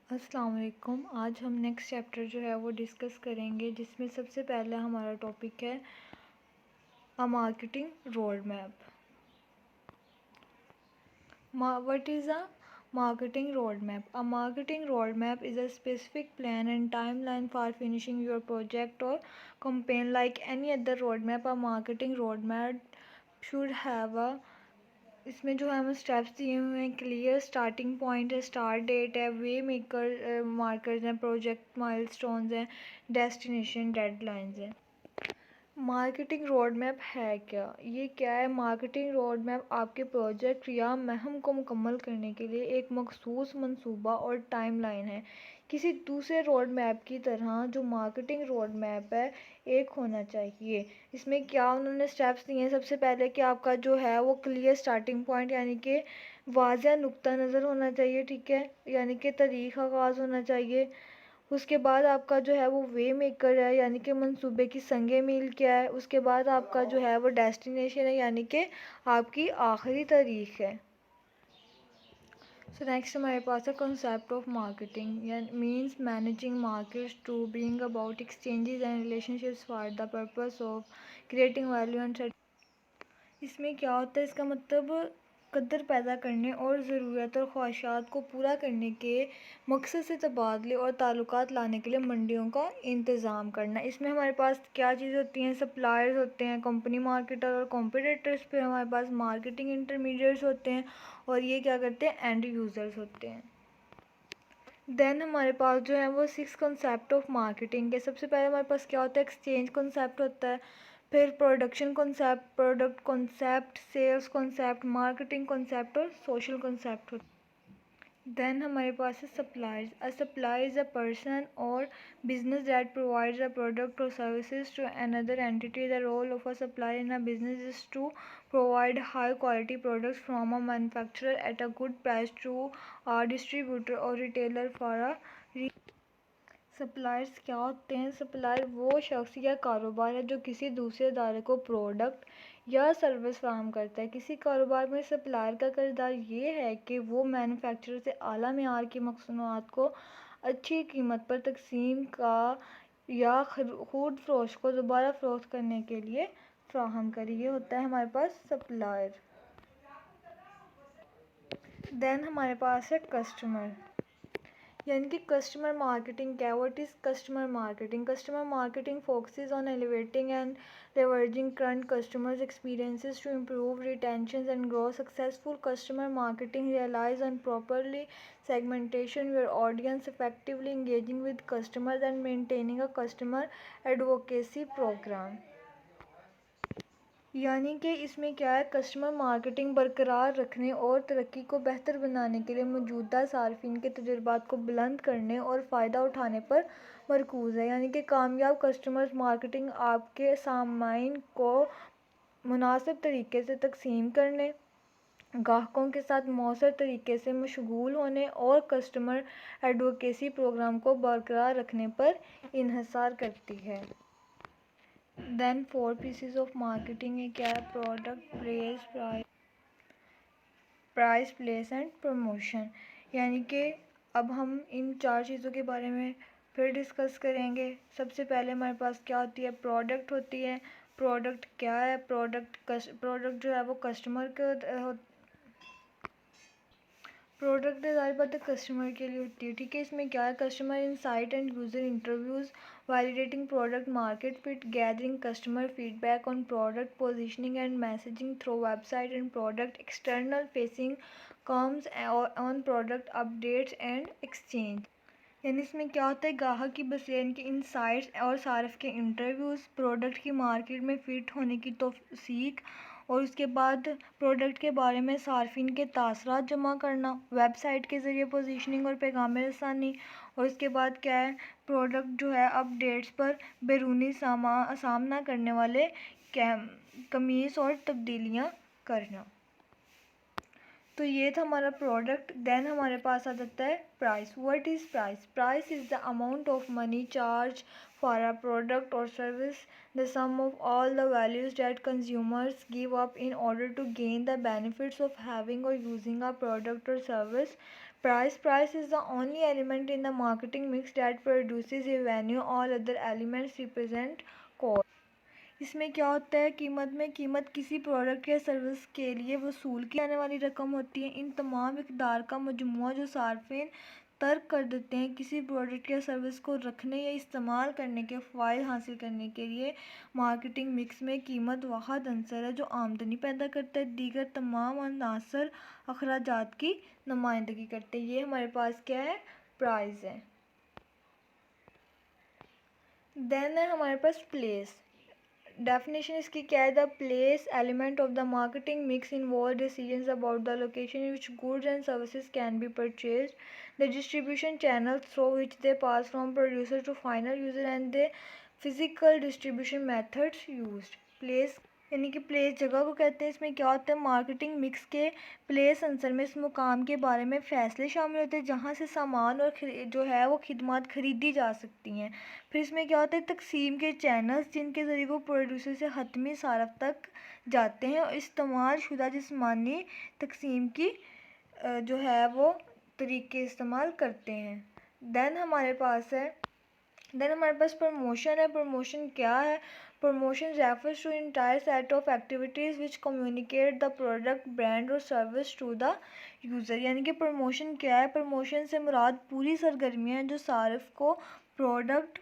अस्सलाम वालेकुम। आज हम नेक्स्ट चैप्टर जो है वो डिस्कस करेंगे, जिसमें सबसे पहला हमारा टॉपिक है a marketing road map. What is a marketing roadmap? A marketing roadmap is a specific plan and timeline for finishing your project or campaign. Like any other roadmap, a marketing roadmap should have a इसमें जो है हमें steps दिए हुए हैं। Clear starting point है, start date है, वे maker markers हैं, प्रोजेक्ट माइलस्टोन्स हैं, डेस्टिनेशन डेडलाइंस हैं। मार्केटिंग रोड मैप है क्या? ये क्या है? मार्केटिंग रोड मैप आपके प्रोजेक्ट या मुहिम को मुकम्मल करने के लिए एक मखसूस मंसूबा और टाइमलाइन है। किसी दूसरे रोड मैप की तरह जो मार्केटिंग रोड मैप है एक होना चाहिए। इसमें क्या उन्होंने स्टेप्स दिए हैं? सबसे पहले कि आपका जो है वो क्लियर स्टार्टिंग पॉइंट यानी कि वाज़ह नुक्ता नज़र होना चाहिए, ठीक है, यानी कि तारीख़ आगाज़ होना चाहिए। उसके बाद आपका जो है वो वे मेकर है, यानी कि मंसूबे की संगे मील क्या है। उसके बाद आपका जो है वो डेस्टिनेशन है, यानी कि आपकी आखिरी तारीख है। सो नेक्स्ट हमारे पास है कॉन्सेप्ट ऑफ मार्केटिंग, यानी means managing markets to bring about exchanges and relationships for the purpose of creating value and. इसमें क्या होता है? इसका मतलब कदर पैदा करने और ज़रूरत और ख्वाहिशात को पूरा करने के मकसद से तबादले और ताल्लुकात लाने के लिए मंडियों का इंतज़ाम करना। इसमें हमारे पास क्या चीज़ होती हैं? सप्लायर्स होते हैं, कंपनी मार्केटर और कॉम्पिटिटर्स, फिर हमारे पास मार्केटिंग इंटरमीडिएट्स होते हैं, और ये क्या करते हैं? एंड यूज़र्स होते हैं। देन हमारे पास जो है वो 6 कॉन्सेप्ट ऑफ मार्केटिंग के। सबसे पहले हमारे पास क्या होता है? एक्सचेंज कॉन्सेप्ट होता है, फिर production concept, product concept, sales concept, marketing concept और सोशल कॉन्सेप्ट होता है। देन हमारे पास है suppliers. A supplier is a person और business that provides a product और services to another entity. The role of a supplier in a business is to provide high quality products from a manufacturer at a good price to a distributor or retailer for a suppliers क्या होते हैं? Supplier वो शख्स या कारोबार है जो किसी दूसरे इदारे को प्रोडक्ट या सर्विस फराहम करता है। किसी कारोबार में सप्लायर का किरदार ये है कि वो मैन्युफैक्चरर से आला मेयार की मखसूनात को अच्छी कीमत पर तकसीम का या खुद फरोश को दोबारा फरोख्त करने के लिए फ्राहम करे। ये होता है हमारे पास सप्लायर। देन हमारे पास है कस्टमर, यानी कि कस्टमर मार्केटिंग क्या है? What is customer marketing? Customer marketing focuses on elevating and leveraging current customers' experiences to improve retention and grow. Successful customer marketing relies on properly segmentation your audience, effectively engaging with customers and maintaining a customer advocacy program. यानी कि इसमें क्या है? Customer marketing बरकरार रखने और तरक्की को बेहतर बनाने के लिए मौजूदा सार्फिन के तजुर्बात को बुलंद करने और फ़ायदा उठाने पर मरकूज़ है। यानी कि कामयाब कस्टमर मार्केटिंग आपके सामाइन को मुनासिब तरीके से तकसीम करने, ग्राहकों के साथ मौसर तरीके से मशगूल होने और कस्टमर एडवोकेसी प्रोग्राम को बरकरार रखने पर इन्हसार करती है। देन 4 पीसेस ऑफ मार्केटिंग है क्या है? Product, price, place and promotion. यानी कि अब हम इन 4 चीज़ों के बारे में फिर डिस्कस करेंगे। सबसे पहले हमारे पास क्या होती है? प्रोडक्ट होती है। प्रोडक्ट क्या है? प्रोडक्ट जो है वो कस्टमर के प्रोडक्ट ज़ाहिर बात है कस्टमर के लिए होती है, ठीक है। इसमें क्या है? Customer insight and user interviews, validating product market fit, gathering customer feedback on product positioning and messaging through website and product, external facing comms on product updates and exchange. यानी इसमें क्या होता है? ग्राहक की बसयान की इंसाइट्स और सार्फ के इंटरव्यूज़, प्रोडक्ट की मार्केट में फ़िट होने की तौसीक, और उसके बाद प्रोडक्ट के बारे में सार्फिन के तासरात जमा करना, वेबसाइट के ज़रिए पोजीशनिंग और पैगाम रसानी, और उसके बाद क्या है? प्रोडक्ट जो है अपडेट्स पर बैरूनी सामना करने वाले कमीज़ और तब्दीलियाँ करना। तो ये था हमारा प्रोडक्ट। देन हमारे पास आ जाता है price. What is price? Price is the amount of money charge for a product और service, the sum of all the values that consumers give up in order to gain the benefits of having और using a product और service. Price is the only element in the marketing mix that produces revenue. All other elements represent cost. इसमें क्या होता है, कीमत में कीमत किसी प्रोडक्ट या सर्विस के लिए वसूल की जाने वाली रकम होती है। इन तमाम इकदार का मजमूआ जो सार्फिन तर्क कर देते हैं किसी प्रोडक्ट या सर्विस को रखने या इस्तेमाल करने के फ़ायदे हासिल करने के लिए। मार्केटिंग मिक्स में कीमत वाहद अंसर है जो आमदनी पैदा करता है, दीगर तमाम अनासर अखराजात की नुमाइंदगी करते हैं। ये हमारे पास क्या है, प्राइस है। देन है हमारे पास प्लेस। डेफिनेशन इसकी क्या है, the place element of the marketing mix involve decisions about the location in which goods and services can be purchased, the distribution channel through which they pass from producer to final user and the physical distribution methods used. Place यानी कि place जगह को कहते हैं। इसमें क्या होता है, मार्केटिंग मिक्स के प्लेस आंसर में इस मुकाम के बारे में फ़ैसले शामिल होते हैं जहाँ से सामान और जो है वो खिदमत खरीदी जा सकती हैं। फिर इसमें क्या होता है, तकसीम के चैनल्स जिनके ज़रिए वो प्रोड्यूसर से हतमी सारफ तक जाते हैं और इस्तेमाल शुदा जिस्मानी तकसीम की जो है वो तरीके इस्तेमाल करते हैं। देन हमारे पास प्रमोशन है। प्रमोशन क्या है, promotion refers to entire set of activities which communicate the product brand और सर्विस टू द यूज़र। यानी कि प्रमोशन क्या है, प्रमोशन से मुराद पूरी सरगर्मियाँ हैं जो सारिफ को प्रोडक्ट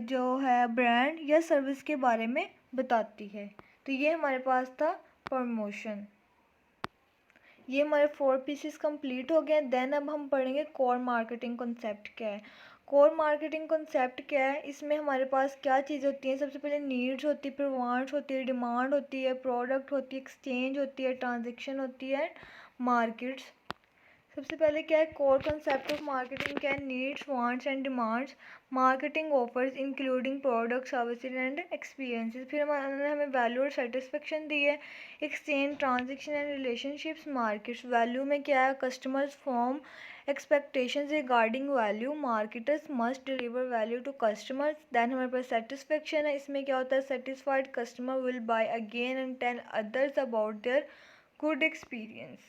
जो है ब्रांड या सर्विस के बारे में बताती है। तो ये हमारे पास था प्रमोशन। ये हमारे 4 पीसेस कंप्लीट हो गए। देन अब हम पढ़ेंगे कोर मार्केटिंग कॉन्सेप्ट क्या है। कोर मार्केटिंग कॉन्सेप्ट क्या है, इसमें हमारे पास क्या चीज़ होती है, सबसे पहले नीड्स होती है, फिर वांट्स होती है, डिमांड होती है, प्रोडक्ट होती है, एक्सचेंज होती है, ट्रांजेक्शन होती है, मार्केट्स। सबसे पहले क्या है, कोर कंसेप्ट ऑफ मार्केटिंग क्या है, needs wants and demands, marketing offers including product services and experiences. फिर हमें वैल्यू और सेटिस्फेक्शन दी है, exchange transaction and relationships, markets. Value में क्या है, customers form expectations regarding value, marketers must deliver value to customers। then हमारे पास satisfaction है, इसमें क्या होता है, satisfied customer will buy again and tell others about their good experience।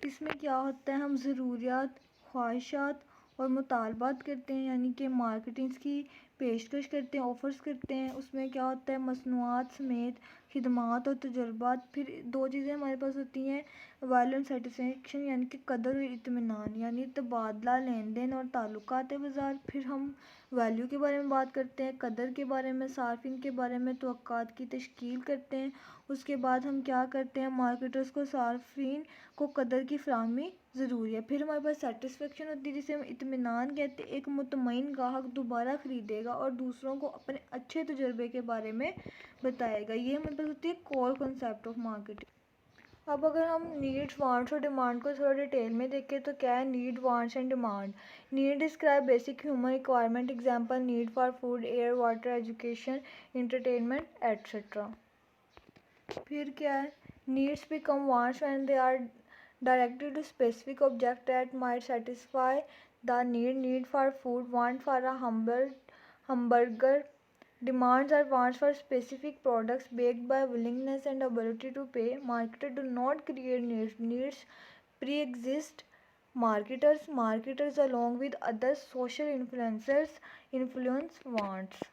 इसमें क्या होता है, हम ज़रूरियात, ख्वाहिशात और मुतालबात करते हैं, यानी कि मार्केटिंग्स की पेशकश करते हैं, ऑफ़र्स करते हैं। उसमें क्या होता है, मसनूआत समेत खिदमात और तजुर्बात। फिर 2 चीज़ें हमारे पास होती हैं, वैल्यू एंड सेटिस्फेक्शन, यानी कि कदर और इत्मीनान, यानी तबादला लेन देन और ताल्लुकात बाज़ार। फिर हम वैल्यू के बारे में बात करते हैं, कदर के बारे में, सार्फिन के बारे में तवक्कात की तश्कील करते हैं। उसके बाद हम क्या करते हैं, मार्केटर्स को सार्फिन को कदर की फराहमी ज़रूरी है। फिर हमारे पास सेटिस्फेक्शन होती है जिसे हम इत्मीनान कहते हैं, एक मुतमईन ग्राहक दोबारा ख़रीदेगा और दूसरों को अपने अच्छे तजुर्बे के बारे में बताएगा। ये हमारे पास होती है कोर कॉन्सेप्ट ऑफ मार्केटिंग। अब अगर हम नीड्स वांट्स और डिमांड को थोड़ा डिटेल में देखें तो क्या है, need wants and demand. Need describe basic human requirement, example need for food, air, water, education, entertainment etcetera. फिर क्या है, needs become wants when they are directed to specific object that might satisfy the need for food, want for a hamburger, demands or wants for specific products backed by willingness and ability to pay. Marketers do not create needs pre-exist marketers along with other social influencers influence wants।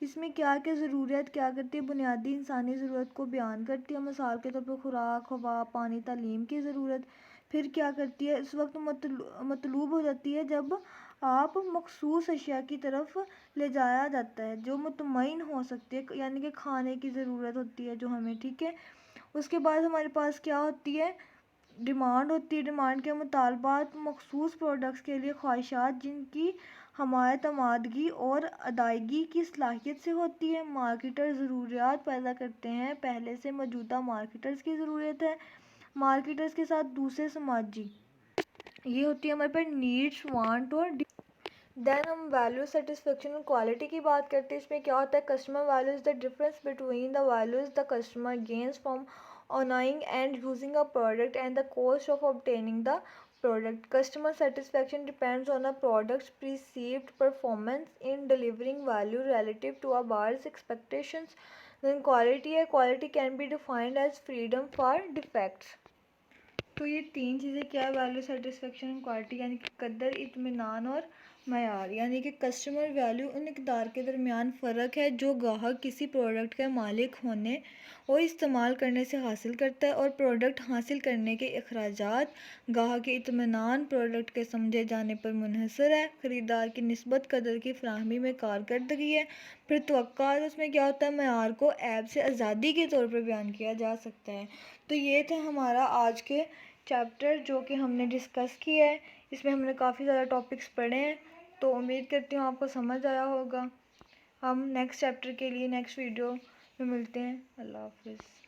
इसमें क्या क्या ज़रूरियात क्या करती है, बुनियादी इंसानी ज़रूरत को बयान करती है, मिसाल के तौर पर खुराक, हवा, पानी, तालीम की ज़रूरत। फिर क्या करती है, इस वक्त मतलूब हो जाती है जब आप मखसूस अशिया की तरफ ले जाया जाता है जो मुतमईन हो सकती है, यानी कि खाने की ज़रूरत होती है जो हमें, ठीक है। उसके बाद हमारे पास क्या होती है, डिमांड होती है। डिमांड के मुतालबात मखसूस प्रोडक्ट्स के लिए ख्वाहिशात जिनकी हमारे तमादगी और अदायगी की सलाहियत से होती है। मार्केटर ज़रूरियात पैदा करते हैं, पहले से मौजूदा मार्केटर्स की ज़रूरत है, मार्केटर्स के साथ दूसरे समाजी। ये होती है हमारे पास नीड्स, वांट और देन हम वैल्यू, सेटिस्फेक्शन और क्वालिटी की बात करते हैं। इसमें क्या होता है, customer value is the difference between the values the customer gains from owning and using a product and the cost of obtaining the product. Customer satisfaction depends on a product's perceived performance in delivering value relative to a buyer's expectations. Then quality can be defined as freedom for defects. तो ये तीन चीज़ें क्या है, value, satisfaction and quality, यानी कि कदर, इत्मीनान और मयार। यानी कि कस्टमर वैल्यू उन इकदार के दरमियान फ़र्क है जो गाहक किसी प्रोडक्ट के मालिक होने और इस्तेमाल करने से हासिल करता है, और प्रोडक्ट हासिल करने के अखराजात। गाहक की इत्मीनान प्रोडक्ट के समझे जाने पर मुनहसर है। ख़रीदार की निस्बत कदर की फराहमी में कारकर्दगी है। फिर तवक्कुआत, उसमें क्या होता है, मयार को ऐब से आज़ादी के तौर पर बयान किया जा सकता है। तो ये थे हमारा आज के चैप्टर जो कि हमने डिस्कस किया है। इसमें हमने काफ़ी ज़्यादा टॉपिक्स पढ़े हैं, तो उम्मीद करती हूँ आपको समझ आया होगा। हम नेक्स्ट चैप्टर के लिए नेक्स्ट वीडियो में मिलते हैं। अल्लाह हाफिज़।